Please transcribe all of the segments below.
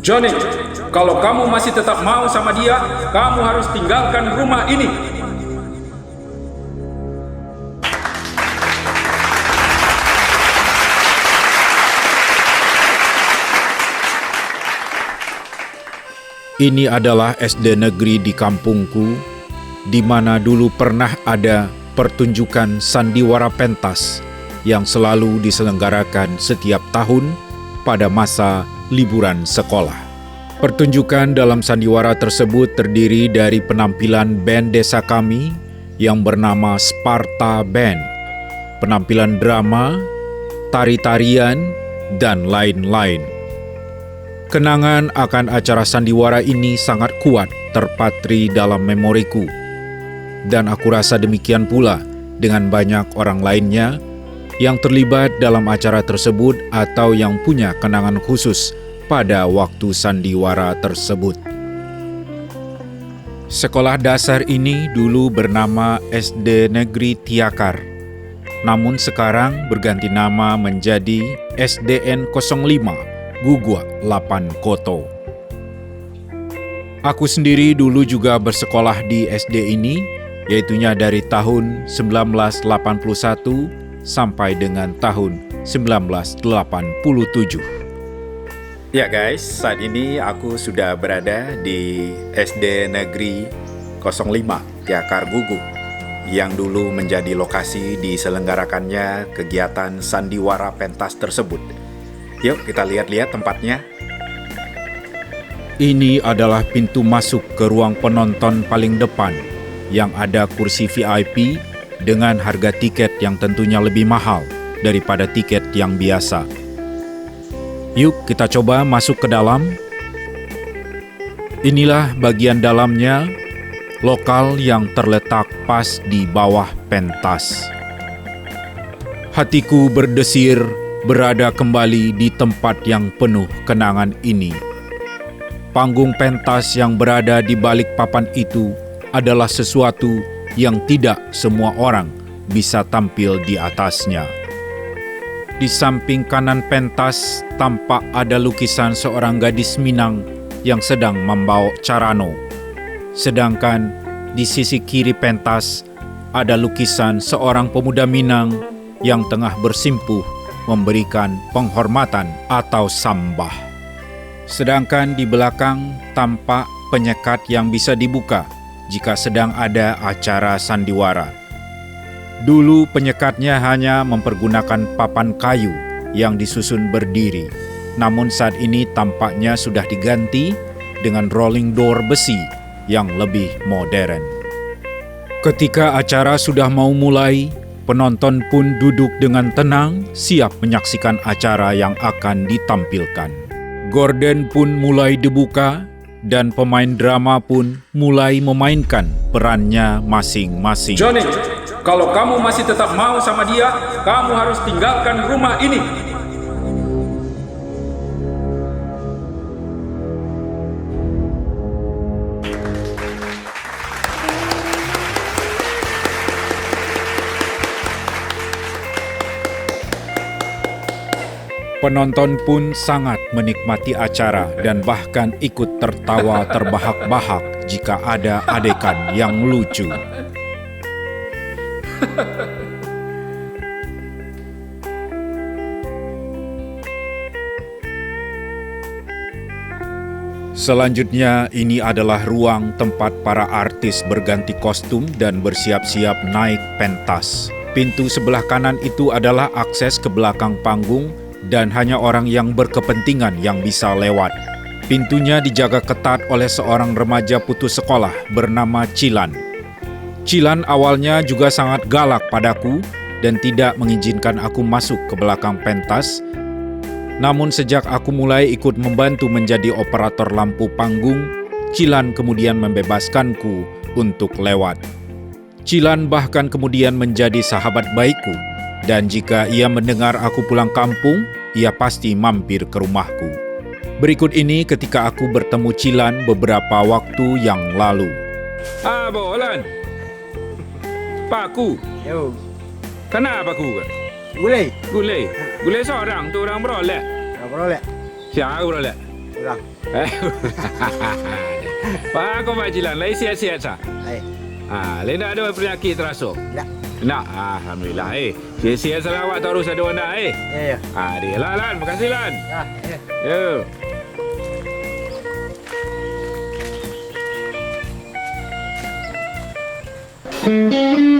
Johnny, kalau kamu masih tetap mau sama dia, kamu harus tinggalkan rumah ini. Ini adalah SD negeri di kampungku, di mana dulu pernah ada pertunjukan sandiwara pentas yang selalu diselenggarakan setiap tahun pada masa liburan sekolah. Pertunjukan dalam sandiwara tersebut terdiri dari penampilan band desa kami yang bernama Sparta Band, penampilan drama, tari-tarian, dan lain-lain. Kenangan akan acara sandiwara ini sangat kuat terpatri dalam memoriku. Dan aku rasa demikian pula dengan banyak orang lainnya yang terlibat dalam acara tersebut atau yang punya kenangan khusus pada waktu sandiwara tersebut. Sekolah dasar ini dulu bernama SD Negeri Tiakar, namun sekarang berganti nama menjadi SDN 05 Gugua 8 Koto. Aku sendiri dulu juga bersekolah di SD ini, yaitunya dari tahun 1981 sampai dengan tahun 1987. Ya guys, saat ini aku sudah berada di SD Negeri 05 Tiakar Gugu, yang dulu menjadi lokasi diselenggarakannya kegiatan sandiwara pentas tersebut. Yuk kita lihat-lihat tempatnya. Ini adalah pintu masuk ke ruang penonton paling depan yang ada kursi VIP dengan harga tiket yang tentunya lebih mahal daripada tiket yang biasa. Yuk kita coba masuk ke dalam. Inilah bagian dalamnya, lokal yang terletak pas di bawah pentas. Hatiku berdesir berada kembali di tempat yang penuh kenangan ini. Panggung pentas yang berada di balik papan itu adalah sesuatu yang tidak semua orang bisa tampil di atasnya. Di samping kanan pentas tampak ada lukisan seorang gadis Minang yang sedang membawa carano. Sedangkan di sisi kiri pentas ada lukisan seorang pemuda Minang yang tengah bersimpuh memberikan penghormatan atau sambah. Sedangkan di belakang tampak penyekat yang bisa dibuka jika sedang ada acara sandiwara. Dulu penyekatnya hanya mempergunakan papan kayu yang disusun berdiri, namun saat ini tampaknya sudah diganti dengan rolling door besi yang lebih modern. Ketika acara sudah mau mulai, penonton pun duduk dengan tenang, siap menyaksikan acara yang akan ditampilkan. Gorden pun mulai dibuka, dan pemain drama pun mulai memainkan perannya masing-masing. Johnny, kalau kamu masih tetap mau sama dia, kamu harus tinggalkan rumah ini. Penonton pun sangat menikmati acara dan bahkan ikut tertawa terbahak-bahak jika ada adegan yang lucu. Selanjutnya, ini adalah ruang tempat para artis berganti kostum dan bersiap-siap naik pentas. Pintu sebelah kanan itu adalah akses ke belakang panggung dan hanya orang yang berkepentingan yang bisa lewat. Pintunya dijaga ketat oleh seorang remaja putus sekolah bernama Cilan. Cilan awalnya juga sangat galak padaku dan tidak mengizinkan aku masuk ke belakang pentas. Namun sejak aku mulai ikut membantu menjadi operator lampu panggung, Cilan kemudian membebaskanku untuk lewat. Cilan bahkan kemudian menjadi sahabat baikku, dan jika ia mendengar aku pulang kampung, ia pasti mampir ke rumahku. Berikut ini ketika aku bertemu Cilan beberapa waktu yang lalu. Bolan. Pakku. Yo, Kenapa aku? gulai. Gulai seorang tu orang beroleh. Apa rolek? Siapa beroleh? kurang. Pak kau Pak Jilan, lai sihat-sihat sah. Lai nak ada penyakit terasa? Tak. Nak, alhamdulillah. Sihat-sihat salah awak terus ada anak Ya. Dia lah Lan, makasih Lan. Ya. Ya.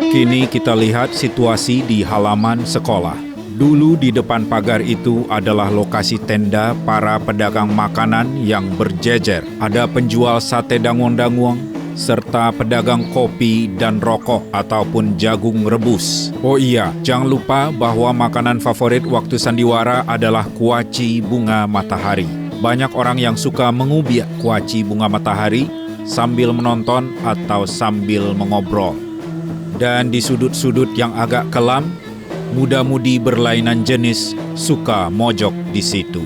Kini kita lihat situasi di halaman sekolah. Dulu di depan pagar itu adalah lokasi tenda para pedagang makanan yang berjejer. Ada penjual sate danguang-danguang, serta pedagang kopi dan rokok ataupun jagung rebus. Oh iya, jangan lupa bahwa makanan favorit waktu sandiwara adalah kuaci bunga matahari. Banyak orang yang suka mengubiak kuaci bunga matahari sambil menonton atau sambil mengobrol. Dan di sudut-sudut yang agak kelam, muda-mudi berlainan jenis suka mojok di situ.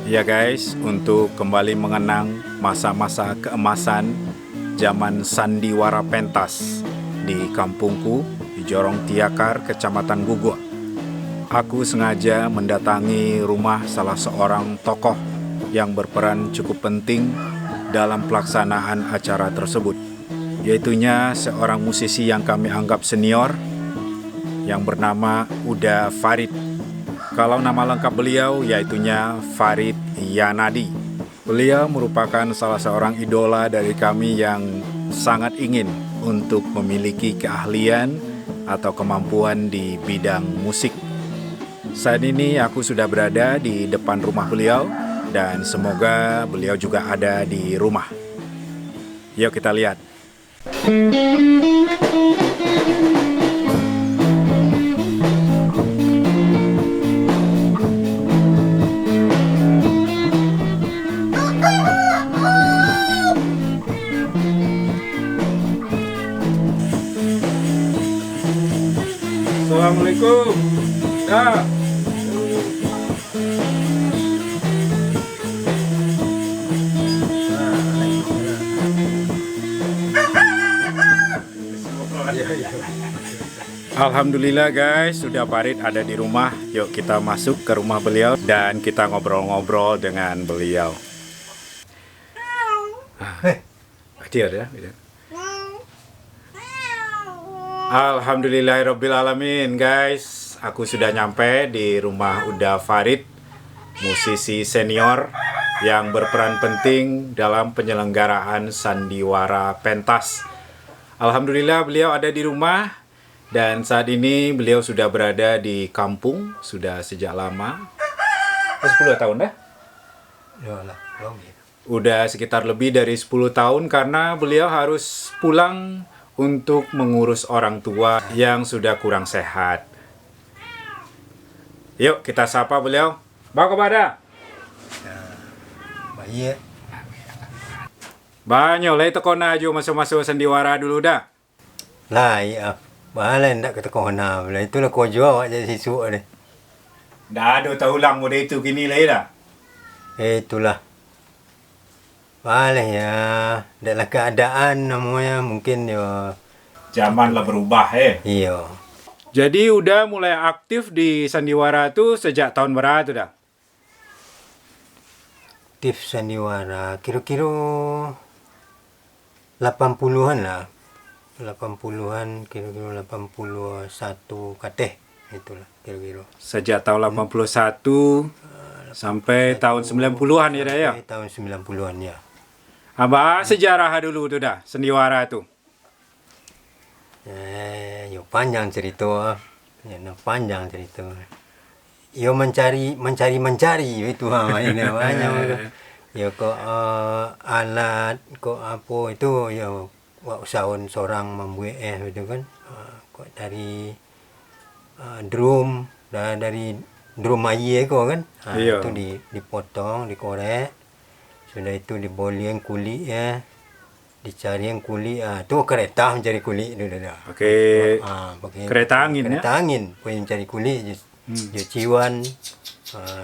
Ya guys, untuk kembali mengenang masa-masa keemasan zaman sandiwara pentas di kampungku di Jorong Tiakar, Kecamatan Guguk. Aku sengaja mendatangi rumah salah seorang tokoh yang berperan cukup penting dalam pelaksanaan acara tersebut, yaitunya seorang musisi yang kami anggap senior yang bernama Uda Farid. Kalau nama lengkap beliau yaitunya Farid Yanadi. Beliau merupakan salah seorang idola dari kami yang sangat ingin untuk memiliki keahlian atau kemampuan di bidang musik. Saat ini aku sudah berada di depan rumah beliau dan semoga beliau juga ada di rumah. Yuk kita lihat. Assalamualaikum. Ya. Alhamdulillah guys, sudah Farid ada di rumah. Yuk kita masuk ke rumah beliau dan kita ngobrol-ngobrol dengan beliau. Dia ya. Alhamdulillahirrabbilalamin guys, aku sudah nyampe di rumah Uda Farid, musisi senior yang berperan penting dalam penyelenggaraan sandiwara pentas. Alhamdulillah beliau ada di rumah dan saat ini beliau sudah berada di kampung sudah sejak lama. 10 tahun dah? Yalah, Udah sekitar lebih dari 10 tahun karena beliau harus pulang untuk mengurus orang tua yang sudah kurang sehat. Yuk kita sapa beliau. Bang kepada. baik. Banyak lah itu kona aja masuk-masuk sandiwara dulu dah. Lah, ya. Bahala nak kata kau nak. Itulah kau jual awak jadi sisuk ni. Dah ada tahu ulang muda itu kini lah dah. Itulah. Bahala ya. Dalam keadaan namanya mungkin ya. Zaman lah berubah Iya. Jadi udah mulai aktif di sandiwara tu sejak tahun berapa tu dah? Aktif sandiwara kira-kira 80-an lah. 80-an, kira-kira 81 kateh. Itulah kira-kira. Sejak tahun 81 sampai tahun 90-an ya dah ya? Sampai tahun 90-an ya. Abah sejarah dulu tu dah, sandiwara tu. Yo panjang cerita. Ya, panjang cerita. Yo mencari itu ini banyak. Ya kok alat, kok apa itu ya usahawan seorang membuat gitu kan. Kok dari drum dari drum air kok kan. Iya. Itu dipotong, dikorek. Sudah itu diboling kulit ya. Dicari yang kulit, tu kereta mencari kulit dulu dah. Okey. Pakai Kereta angin ya? Kereta angin, pergi mencari kulit, je ciwan.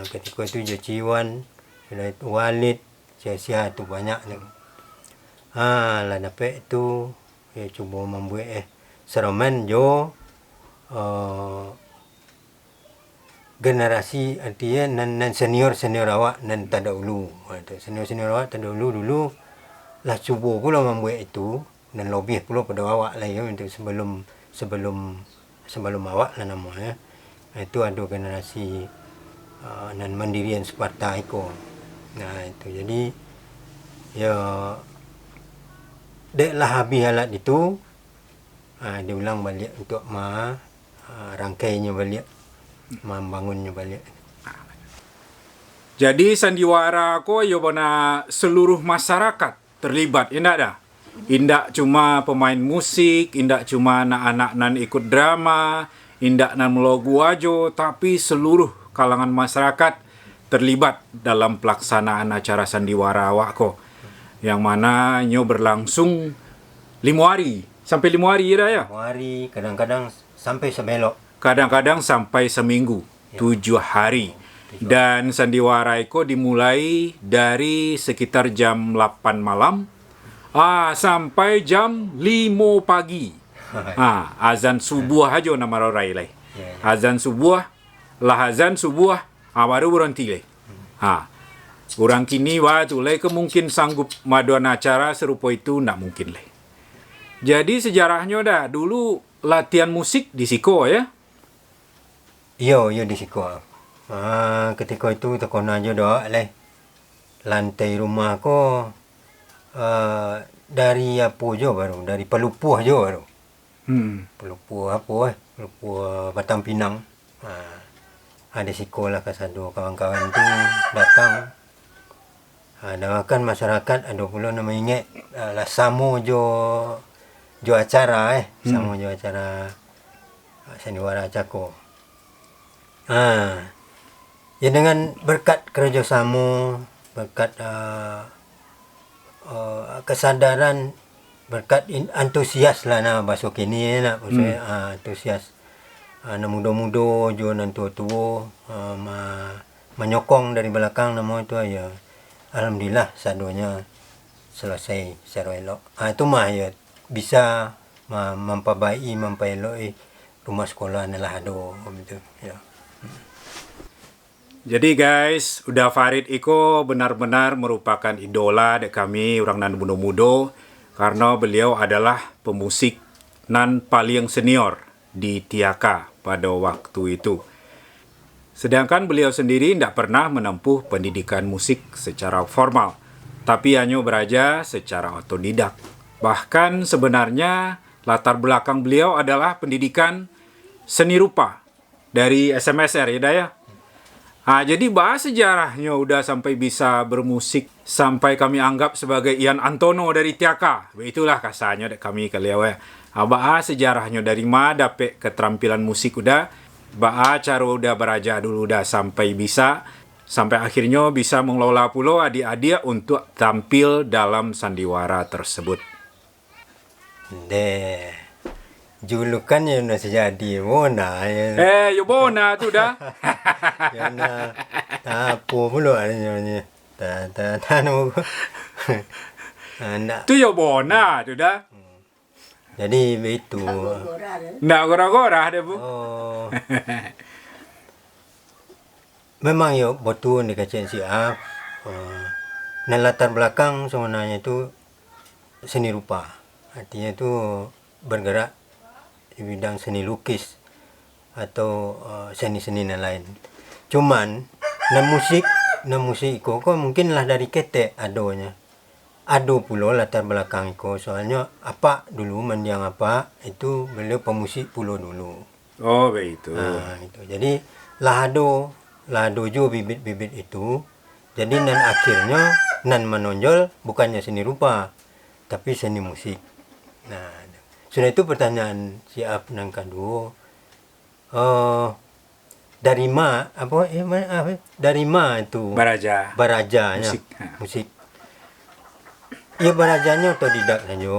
Ketika itu je ciwan, sudah itu walid, sia-sia tu banyak ni. Lah dapat tu, ya cuba membuat seromen jo generasi artinya nan senior awak nan terdahulu. Senior awak terdahulu dulu lah cuba pula membuat itu dan lebih pula pada awak lah ya untuk sebelum awak lah namanya. Itu ada generasi nan Mandirian Sparta iko. Nah itu jadi ya deklah habis alat itu diulang balik untuk rangkainya balik, membangunnya balik. Jadi sandiwara ko yo bona seluruh masyarakat terlibat, indak dah? Indak cuma pemain musik, indak cuma anak-anak nan ikut drama, indak nan melogu ajo, tapi seluruh kalangan masyarakat terlibat dalam pelaksanaan acara sandiwara awak ko. Yang mana nyo berlangsung 5 hari, sampai 5 hari dah ya? 5 hari, kadang-kadang sampai sebelok. Kadang-kadang sampai seminggu, 7 hari. Dan sandiwara itu dimulai dari sekitar jam 8 malam sampai jam 5 pagi. Azan subuh aja nama rorai lai. Azan subuh, lah azan subuh, baru berhenti lai. Orang kini waktu lai kemungkin sanggup maduan acara serupa itu nak mungkin lai. Jadi sejarahnya dah dulu latihan musik di Siko ya? Yo di Siko. Ketika itu tekon aja doa leh. Lantai rumah ko dari apa jo baru, dari pelupuh jo baru. Pelupuh apa pelupuh Batang Pinang. Ada sekolah kasado kawan-kawan tu datang. Doakan masyarakat ada pula nama ingat lah samo jo acara samo jo acara sandiwara Cako. Ya dengan berkat kerjasama, berkat kesadaran, berkat antusias lah nak bahasa kini nak antusias. Muda-muda jo nan tua-tua menyokong dari belakang nama itu ya. Alhamdulillah sadonya selesai secara elok. Itu mah ya bisa memperbaiki, memperelok rumah sekolah adalah ada begitu ya. Jadi guys, udah Farid Iko benar-benar merupakan idola dek kami orang nan muda-muda karena beliau adalah pemusik nan paling senior di Tiaka pada waktu itu. Sedangkan beliau sendiri tidak pernah menempuh pendidikan musik secara formal, tapi hanya belajar secara otodidak. Bahkan sebenarnya latar belakang beliau adalah pendidikan seni rupa dari SMSR ya Daya. Jadi bahas sejarahnya udah sampai bisa bermusik sampai kami anggap sebagai Ian Antono dari Tiaka. Itulah kasarnya kami kalian ya. Bahas sejarahnya dari mana dapat keterampilan musik udah, bahas cara udah beraja dulu udah sampai bisa, sampai akhirnya bisa mengelola pulau adik-adik untuk tampil dalam sandiwara tersebut. Julukannya udah sejadi Bona ya. Yo Bona tu dah. Yana apa pula namanya. Tu yo Bona tu dah. Jadi begitu. Nak gora-gora dia bu. Memang yo betul di kajian siap. Nah latar belakang sebenarnya itu seni rupa. Artinya itu bergerak di bidang seni lukis atau seni-seni yang lain. Cuman na musik kok mungkin lah dari ketek adonya. Ado pula latar belakang itu soalnya apa dulu mendiang apa itu beliau pemusik pula dulu. Oh begitu. Itu. Jadi lah ado jo bibit-bibit itu. Jadi nan akhirnya nan menonjol bukannya seni rupa tapi seni musik. Nah, sudah itu pertanyaan siap nang kedua. Dari ma dari ma itu barajanya musik. Ya barajanya otodidak saja.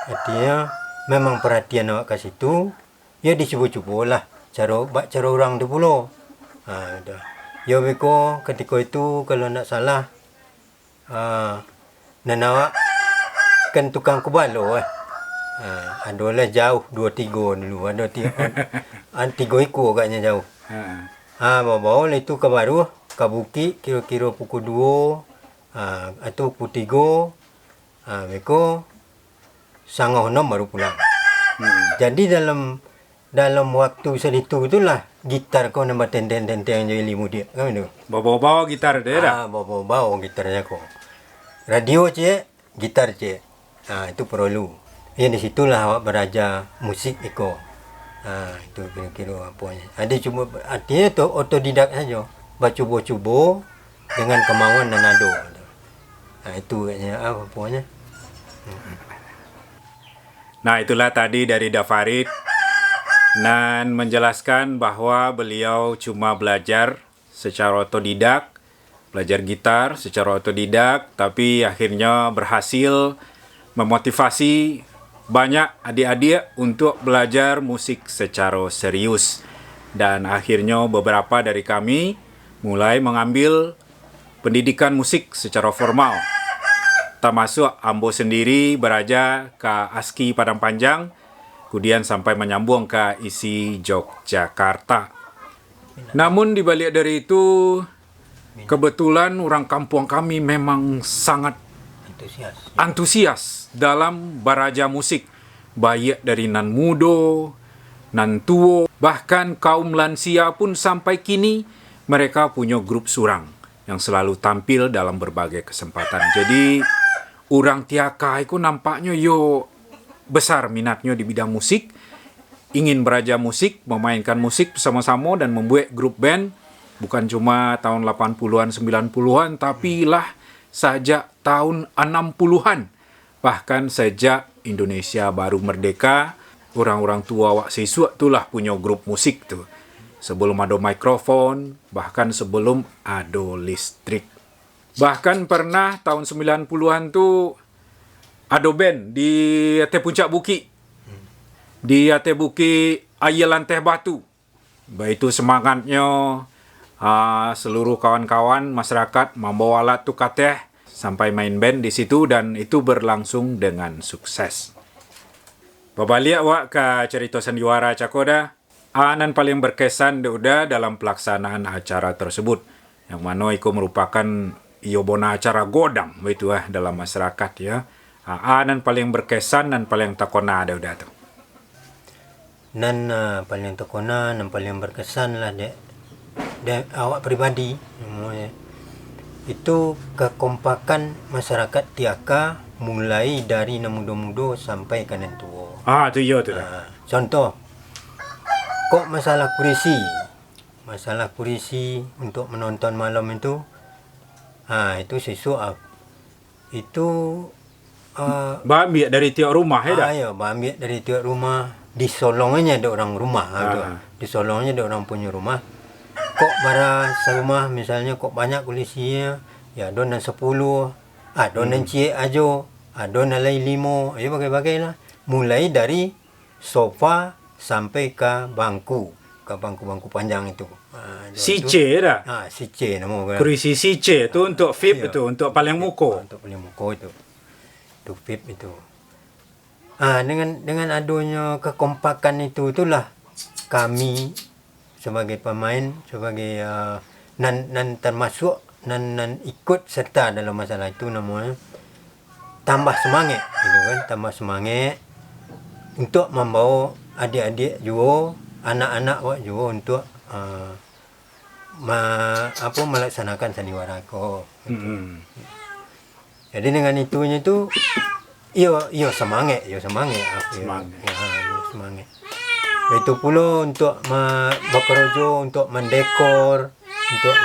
Artinya memang perhatian awak ke situ, ya dicoba-coba lah cara orang tu pula. Udah. Ya beko ketika itu kalau nak salah nan awak kan tukang kubalo adalah jauh 2-3 dulu ada 3 ekor agaknya jauh. Bawa itu ke baru ke bukit kira-kira pukul 2 atau pukul 3. Mereka sangat enam baru pulang. Jadi dalam waktu seditu itulah gitar kau nambah tenteng jadi limu dia kan itu. Bawa gitar dia dah. Bawa gitarnya kau. Radio cek, gitar cek. Itu perlu. Ya di situlah awak belajar musik itu. Itu kira-kira apanya. Ada cuma artinya tu otodidak saja. Cuba-cuba dengan kemauan dan nado. Itu kayaknya apanya. Nah, itulah tadi dari Dafarid Nan menjelaskan bahwa beliau cuma belajar secara otodidak, belajar gitar secara otodidak, tapi akhirnya berhasil memotivasi banyak adik-adik untuk belajar musik secara serius. Dan akhirnya beberapa dari kami mulai mengambil pendidikan musik secara formal. Termasuk Ambo sendiri beraja ke ASKI Padang Panjang, kemudian sampai menyambung ke ISI Yogyakarta. Namun di balik dari itu, kebetulan orang kampung kami memang sangat antusias dalam beraja musik. Baik dari nan muda, nan tua, bahkan kaum lansia pun sampai kini mereka punya grup surang yang selalu tampil dalam berbagai kesempatan. Jadi orang Tiaka itu nampaknya besar minatnya di bidang musik, ingin beraja musik, memainkan musik bersama-sama dan membuat grup band, bukan cuma tahun 80-an, 90-an, tapi lah sejak tahun 60-an. Bahkan sejak Indonesia baru merdeka, orang-orang tua wak siswa itulah punya grup musik tuh. Sebelum ada mikrofon, bahkan sebelum ada listrik. Bahkan pernah tahun 90-an tuh ada band di atas puncak bukit. Di atas bukit Ayalan Teh Batu. Itu semangatnya seluruh kawan-kawan masyarakat membawa alat tukar teh sampai main band di situ dan itu berlangsung dengan sukses. Babaliak wak ke cerita sandiwara Cakoda, anan paling berkesan udah dalam pelaksanaan acara tersebut. Yang mana itu merupakan bona acara godang begitu dalam masyarakat ya. Nan paling berkesan dan paling takona ada udah tuh. Nan paling takona dan paling berkesan lah dek awak pribadi itu kekompakan masyarakat Tiaka mulai dari muda-muda sampai ke nan tua. Itu iya tuh dah. Contoh kok masalah kurisi untuk menonton malam itu. Itu siswa itu ambil dari tiap rumah ya dah. Ya, ambil dari tiap rumah, disolongnya ada orang rumah. Disolongnya ada orang punya rumah. Kok bara serumah misalnya kok banyak kulisinya, ya donan 10, donan cie ajo, donan lain 5, ya bagai-bagai lah. Mulai dari sofa sampai ke bangku panjang itu. Sice dah. Sice nama. Kurisi sice itu untuk VIP itu, untuk paling muka. Untuk paling muka itu. Untuk VIP itu. Dengan adanya kekompakan itulah kami sebagai pemain, sebagai nan termasuk nan ikut serta dalam masalah itu namanya tambah semangat gitu kan, tambah semangat untuk membawa adik-adik juga, anak-anak juga untuk melaksanakan sandiwara ko. Jadi dengan itunya itu iyo semangat. Itu pula untuk bekerja, untuk mendekor, untuk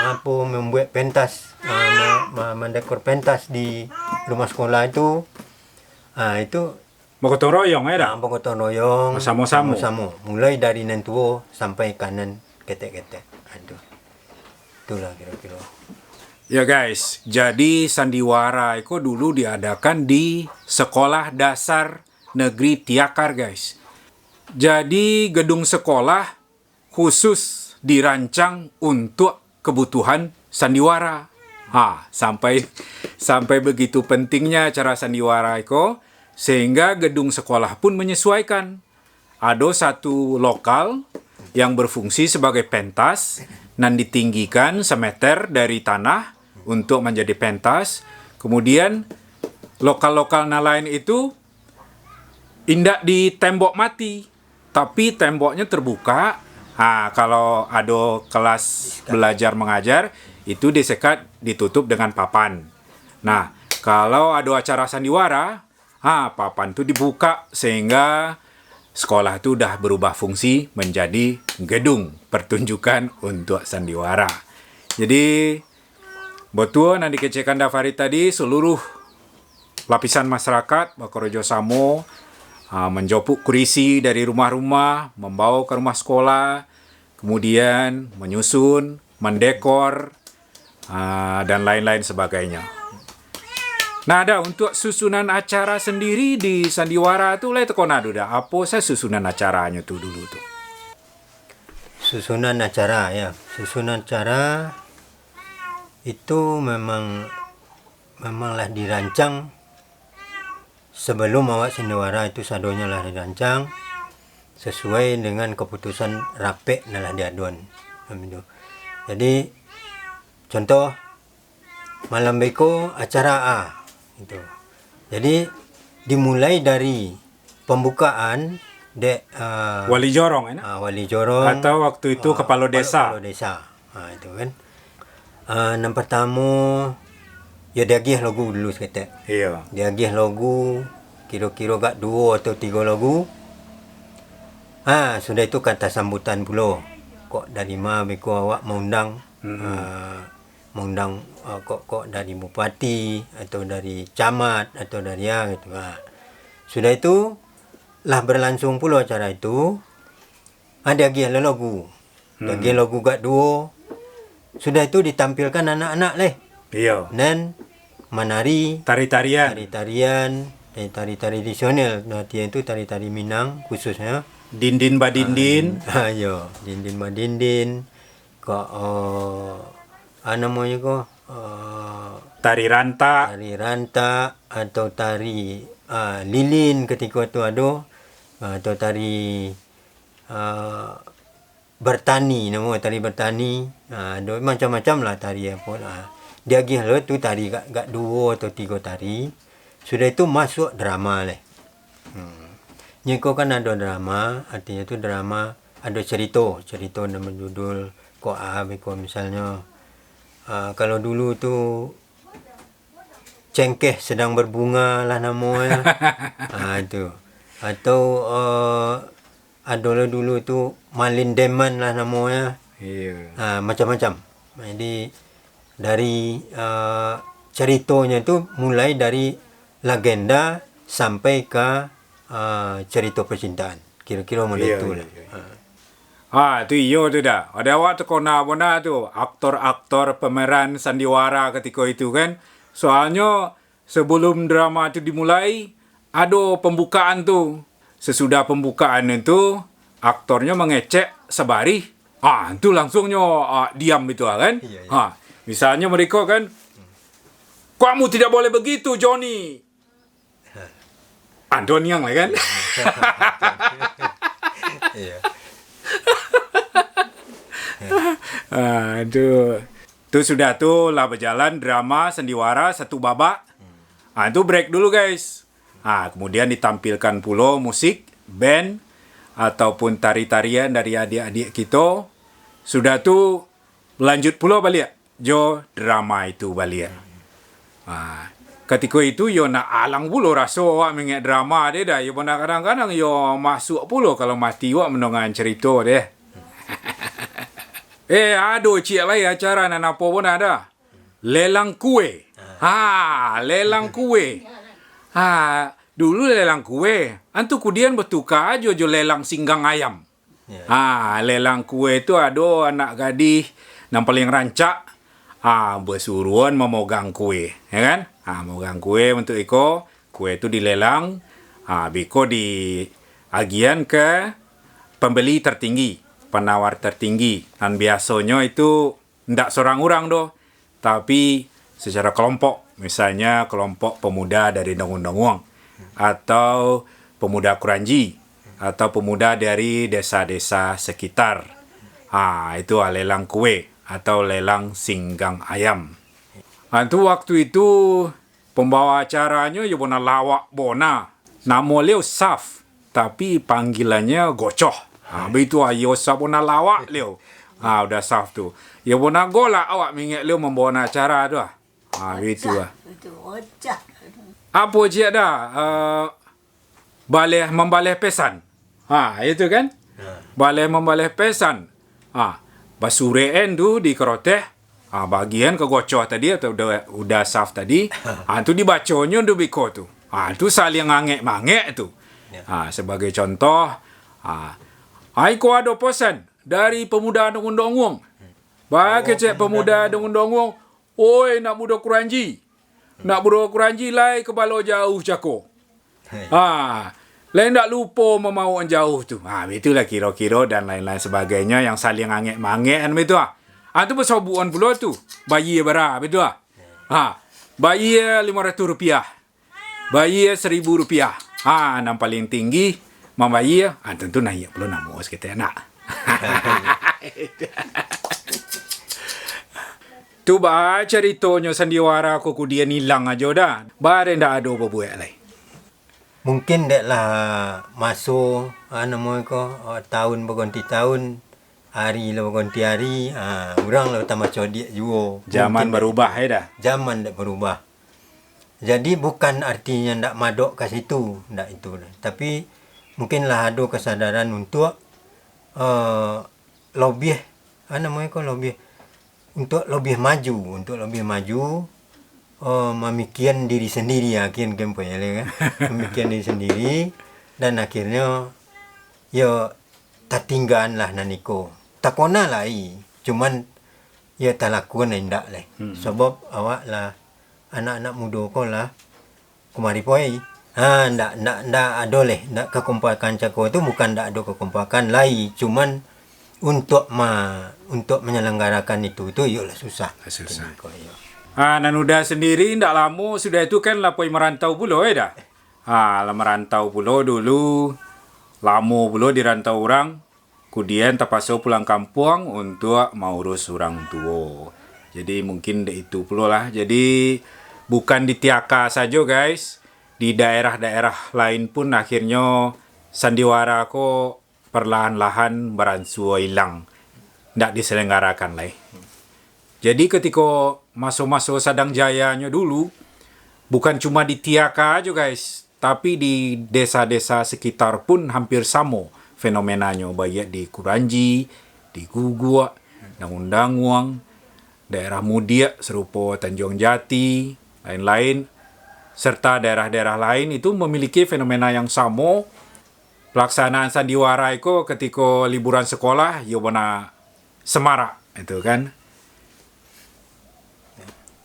membuat pentas, mendekor pentas di rumah sekolah itu. Itu Gotong royong ya dah. Gotong royong. Sama-sama. Mulai dari nan tua sampai kanan ketek-ketek. Itulah kira-kira. Ya guys, jadi sandiwara itu dulu diadakan di Sekolah Dasar Negeri Tiakar guys. Jadi gedung sekolah khusus dirancang untuk kebutuhan sandiwara. Sampai begitu pentingnya acara sandiwara itu, sehingga gedung sekolah pun menyesuaikan. Ada satu lokal yang berfungsi sebagai pentas dan ditinggikan semeter dari tanah untuk menjadi pentas. Kemudian lokal-lokal lain itu indak di tembok mati, tapi temboknya terbuka. Kalau ada kelas belajar mengajar itu disekat, ditutup dengan papan. Nah, kalau ada acara sandiwara, papan itu dibuka sehingga sekolah itu udah berubah fungsi menjadi gedung pertunjukan untuk sandiwara. Jadi betul yang dikecekan Dafari tadi, seluruh lapisan masyarakat Bokorojo Samo menjopuk kurisi dari rumah-rumah, membawa ke rumah sekolah, kemudian menyusun, mendekor, dan lain-lain sebagainya. Nah, ada untuk susunan acara sendiri di sandiwara tuh le tekona dah. Apa saya susunan acaranya tuh dulu tuh? Susunan acara ya. Susunan acara itu memanglah dirancang sebelum awak sandiwara itu sadonya lah dirancang sesuai dengan keputusan rapek nalah diaduan. Jadi contoh malam beko acara A itu. Jadi dimulai dari pembukaan Wali Jorong, Wali Jorong atau waktu itu kepala desa. Kepala desa. Itu kan. Yang pertama ya diagih lagu dulu sekata. Iya. Diagih lagu kira-kira gak 2 atau 3 lagu. Sudah itu kata sambutan pula. Kok dari mana beko awak mengundang kok dari bupati atau dari camat atau dari yang gitu. Sudah itu lah berlangsung pula acara itu. Ada lagi lagu. Lagi lagu gak 2. Sudah itu ditampilkan anak-anak leh. Iya. Dan menari Tari-tarian. tari tradisional. Nah, dia itu tari-tari Minang khususnya. Dindin badindin. Ayo, dindin badindin. Kok namanya kok Tari ranta. tari ranta atau tari lilin ketika itu ada, atau tari bertani, nama tari bertani. Ada macam-macam lah tari apa. Dia gila tu tari gak 2 atau 3 tari. Sudah itu masuk drama leh. Nyeko kan ada drama, artinya tu drama ada cerita nama judul kok beko misalnya. Kalau dulu tu cengkeh sedang berbunga lah namanya. Itu. Atau adalah dulu tu malin deman lah namanya. Iya. Macam-macam. Jadi dari ceritanya tu mulai dari legenda sampai ke cerita percintaan. Kira-kira macam itu lah. Itu iyo tu dah. Ada awak tu kona bona tu aktor-aktor pemeran sandiwara ketika itu kan. Soalnya sebelum drama itu dimulai ada pembukaan tu. Sesudah pembukaan itu aktornya mengecek sebarih. Itu langsungnya diam itu kan. Iya. Misalnya mereka kan, kamu tidak boleh begitu Johnny. Antoniang lah kan. Iya. Itu sudah tuh lah berjalan drama sandiwara satu babak. Itu break dulu guys. Kemudian ditampilkan pula musik, band ataupun tari-tarian dari adik-adik kita. Sudah tuh lanjut pula balik jo drama itu balik. Ketika itu yo nak alang pula rasa awak mengingat drama dia dah. Yo pernah kadang-kadang yo masuk pula kalau mati awak mendengar cerita dia. Aduh cik lai acara nan apa pun ada. Lelang kue. Lelang kue. Dulu lelang kue. Antu kemudian bertukar aja jo lelang singgang ayam. Lelang kue itu ada anak gadis yang paling rancak. Bersuruhan memegang kue, ya kan? Memegang kue untuk iko. Kue itu dilelang. Biko diagian ke pembeli tertinggi, penawar tertinggi. Dan biasanya itu tidak seorang orang doh, tapi secara kelompok. Misalnya kelompok pemuda dari Dongong atau pemuda Kuranji atau pemuda dari desa-desa sekitar. Itu lelang kue atau lelang singgang ayam. Itu waktu itu pembawa acaranya ya bona lawak bona. Nama Leo Saf, tapi panggilannya Gocoh. Begitu ayo Saf bona lawak Leo. Udah Saf tu. Ya bona golak awak mingat Leo membawa acara tu. Begitu lah. Apa je dah? Baleh membaleh pesan. Itu kan? Baleh membaleh pesan. Basureen tu di keroteh. Bagian ke Gocoh tadi atau udah Saf tadi. Tu dibaconya tu biko tu. Tu saling ngangek-mangek tu. Sebagai contoh, Aiko ada pesan dari pemuda Dongong-Dongong. Kecek pemuda Dongong-Dongong. Oi, nak budak Kuranji. Nak budak Kuranji lai ke balo jauh cako. Lain tak lupa memau jauh tu. Itulah kira-kira dan lain-lain sebagainya yang saling ngangek-mangek kan begitu. Tu bersobuan pula tu. Bayi berapa begitu. Bayi RM500. Bayi RM1,000. Yang paling tinggi membayi tentu naik pula nama kita nak. Tu bah ceritanya sandiwara aku kudian hilang aja dah. Bare ndak ada apa buat lai. Mungkin dek lah masuk tahun berganti tahun, hari lah berganti hari, orang lah tambah codiak juga. Zaman berubah dah. Zaman dak berubah. Jadi bukan artinya ndak madok ke situ, ndak itu. Tapi mungkinlah ada kesadaran untuk lebih lebih untuk lebih maju, memikirkan diri sendiri akhirnya kan, memikirkan diri sendiri dan akhirnya ya tertinggal lah naniko. Takona lah cuman ya tak lakukan ndak lah. Sebab awak lah anak-anak muda ko lah kemari poi. Ndak ada leh, ndak kekompakan cako itu bukan ndak ada kekompakan lai, cuman untuk menyelenggarakan itu yolah susah. Nanuda sendiri ndak lama sudah itu kan lapoi merantau pula dah. Lah merantau pula dulu. Lama pula dirantau orang. Kemudian terpaksa pulang kampung untuk mengurus orang tua. Jadi mungkin itu pula lah. Jadi bukan di Tiaka saja guys. Di daerah-daerah lain pun akhirnya sandiwara ko perlahan-lahan beransur hilang. Ndak diselenggarakan lah. Jadi ketika masuk-masuk Sadang Jayanya dulu, bukan cuma di Tiaka aja guys, tapi di desa-desa sekitar pun hampir sama fenomenanya. Baik di Kuranji, di Gugua, Dangun-Danguang, daerah Mudiak serupa Tanjung Jati, lain-lain, serta daerah-daerah lain itu memiliki fenomena yang sama. Pelaksanaan sandiwara itu ketika liburan sekolah, ya benar semarak itu kan.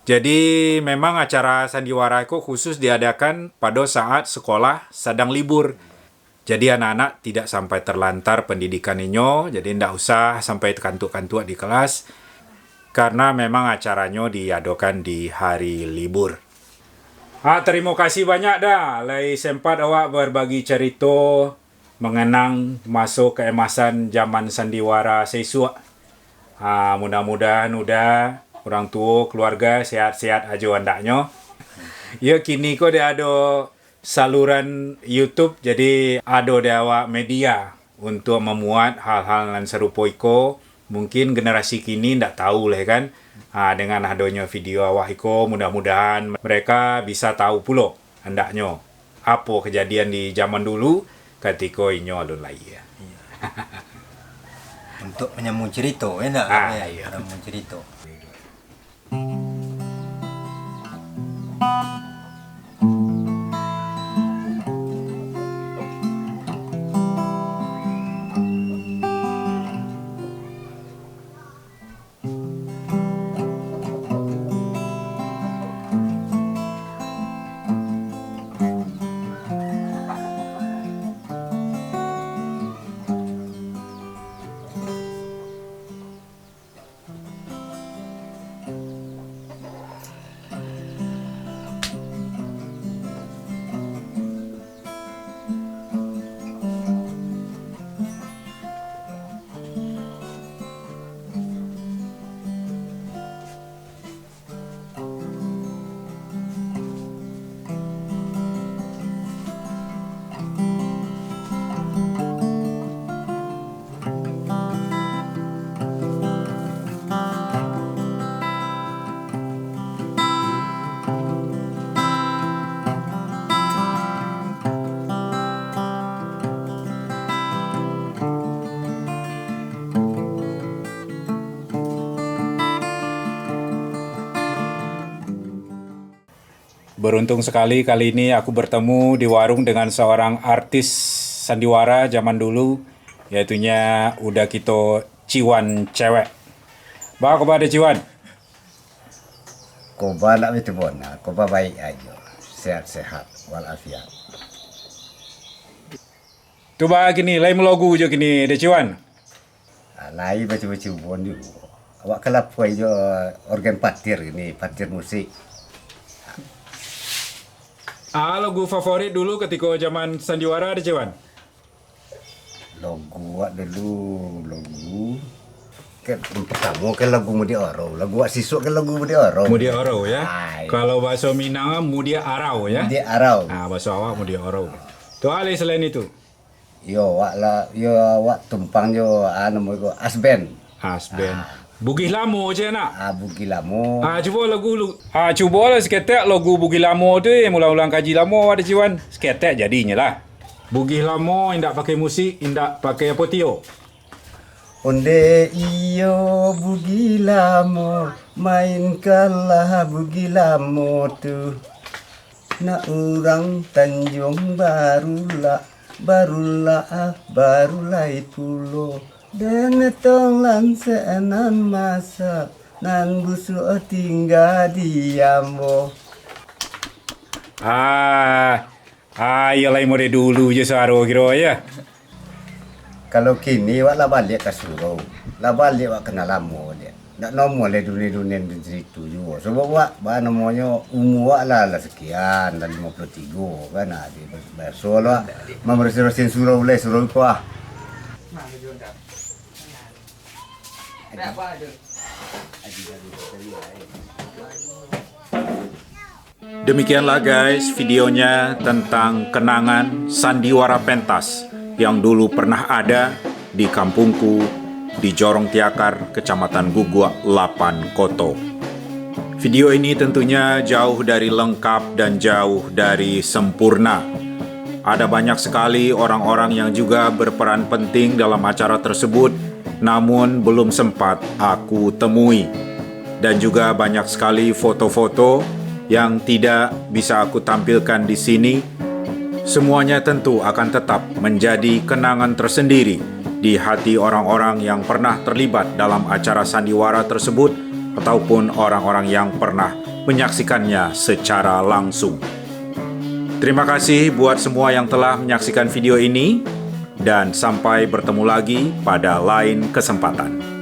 Jadi memang acara sandiwara itu khusus diadakan pada saat sekolah sedang libur. Jadi anak-anak tidak sampai terlantar pendidikannya, jadi tidak usah sampai kantuk-kantuk di kelas, karena memang acaranya diadakan di hari libur. Terima kasih banyak dah, lai sempat awak berbagi cerita mengenang masuk keemasan zaman sandiwara sesuak. Mudah-mudahan udah orang tua, keluarga sehat-sehat aja andaknya. Ya kini kok dia ada saluran YouTube, jadi ada dia awak media untuk memuat hal-hal yang serupa iko. Mungkin generasi kini ndak tahu lah kan. Dengan adanya video awak iko, mudah-mudahan mereka bisa tahu pula andaknya apa kejadian di zaman dulu ketika inyo alun lagi. Untuk menyambung cerita, enggak? Iya. Menyambung cerita. beruntung sekali kali ini aku bertemu di warung dengan seorang artis sandiwara zaman dulu, yaitunya udah kita Ciwan cewek. Bah, kepada Ciwan. Koba nak itu bona, koba baik aja, sehat-sehat walafiat. Tu bah gini, lain melogu je gini, de Ciwan. Lai baca-baca bon juga. Awak kelap aja organ patir ini, patir musik. Lagu favorit dulu ketika zaman sandiwara de Ciwan. Lagu awak dulu, lagu kan pertama kan lagu Mudia Oro, lagu awak sisuk kan lagu Mudia Oro. Mudia Oro ya. Hai. Kalau bahasa Minang Mudia Arau ya. Mudia Arau. Bahasa awak Mudia Oro. Tu alih selain itu. Yo awak lah, yo awak tumpang yo anu mo asben. Asben. Bugih Lamo je nak. Bugi lamo. Cuba lagu lu. Cuba lah seketek lagu Bugih Lamo tu ulang-ulang kaji Lamo ada Ciwan. Seketek jadinya lah. Bugih Lamo indak pakai musik, indak pakai apa tio. Onde iyo bugi lamo, mainkanlah bugi lamo tu. Nak orang Tanjung barulah pulo. Dan tonglan seenan masa, nan busuk tinggal diamo. Ya lain model dulu je saro kira ya. Kalau kini wak lah balik ke surau, lah balik wak kena lama dia. Tak nombor le dunia itu juga. Sebab wak namanya umur wak lah sekian, dah 53 kan ada. Besok lah, memerlukan surau le surau kuah. Demikianlah guys videonya tentang kenangan sandiwara pentas yang dulu pernah ada di kampungku di Jorong Tiakar, Kecamatan Gugua, Lapan Koto. Video ini tentunya jauh dari lengkap dan jauh dari sempurna. Ada banyak sekali orang-orang yang juga berperan penting dalam acara tersebut, namun belum sempat aku temui. Dan juga banyak sekali foto-foto yang tidak bisa aku tampilkan di sini. Semuanya tentu akan tetap menjadi kenangan tersendiri di hati orang-orang yang pernah terlibat dalam acara sandiwara tersebut ataupun orang-orang yang pernah menyaksikannya secara langsung. Terima kasih buat semua yang telah menyaksikan video ini dan sampai bertemu lagi pada lain kesempatan.